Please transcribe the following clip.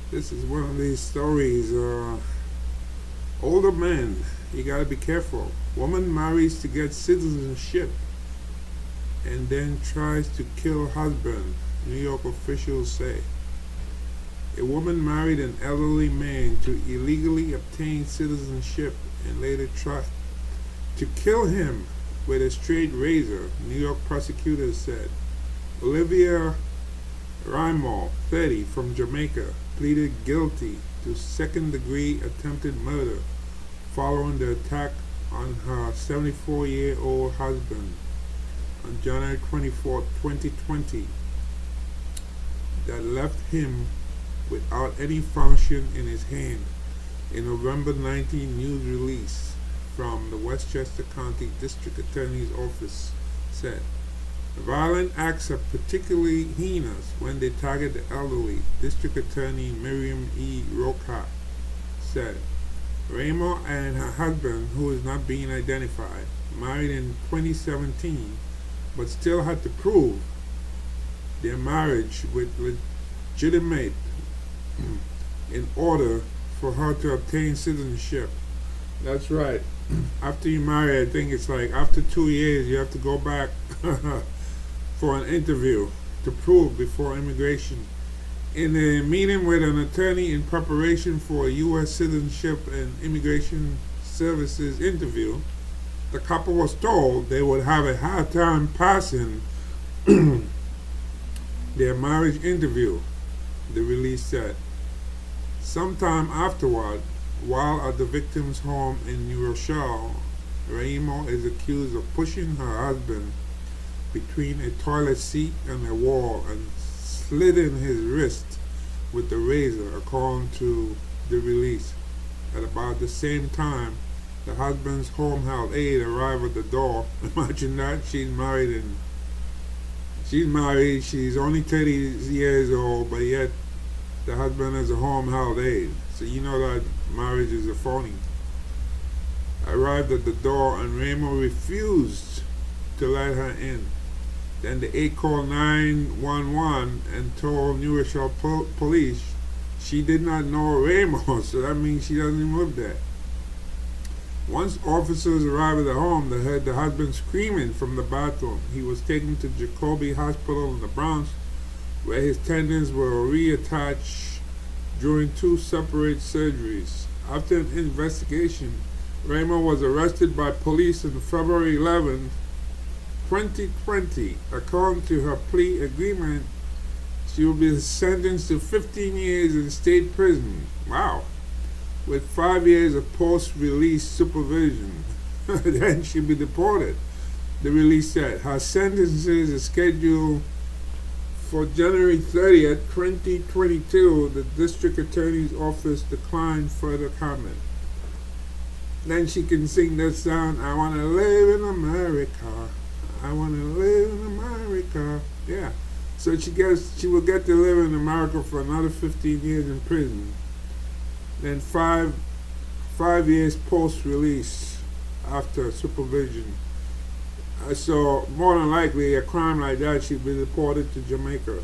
This is one of these stories. Older man, you gotta be careful. Woman marries to get citizenship and then tries to kill husband, New York officials say. A woman married an elderly man to illegally obtain citizenship and later tried to kill him with a straight razor, New York prosecutors said. Olivia Raimo, 30, from Jamaica, pleaded guilty to second-degree attempted murder following the attack on her 74-year-old husband on January 24, 2020, that left him without any function in his hand. A November 19 news release from the Westchester County District Attorney's office said. Violent acts are particularly heinous when they target the elderly, District Attorney Miriam E. Roca said. Raimo and her husband, who is not being identified, married in 2017, but still had to prove their marriage with legitimate in order for her to obtain citizenship. That's right. After you marry, I think it's like after 2 years, you have to go back for an interview to prove before immigration. In a meeting with an attorney in preparation for a U.S. Citizenship and Immigration Services interview, the couple was told they would have a hard time passing their marriage interview, the release said. Sometime afterward, while at the victim's home in New Rochelle, Raimo is accused of pushing her husband between a toilet seat and a wall and slitting his wrist with the razor, according to the release. At about the same time, the husband's home health aide arrived at the door. Imagine that. She's married, she's only 30 years old, but yet the husband is a home health aide. So you know that marriage is a phony. Arrived at the door and Raimo refused to let her in. Then the aide called 911 and told New Rochelle police she did not know Raimo, so that means she doesn't even live there. Once officers arrived at the home, they heard the husband screaming from the bathroom. He was taken to Jacoby Hospital in the Bronx, where his tendons were reattached during 2 separate surgeries. After an investigation, Raimo was arrested by police on February 11, 2020. According to her plea agreement, she will be sentenced to 15 years in state prison. Wow. With 5 years of post-release supervision. Then she'll be deported, the release said. Her sentences is scheduled for January 30th, 2022. The district attorney's office declined further comment. Then she can sing that song, I want to live in America. I want to live in America. Yeah. So she will get to live in America for another 15 years in prison. Then five years post-release after supervision. So more than likely, a crime like that, she'll be deported to Jamaica.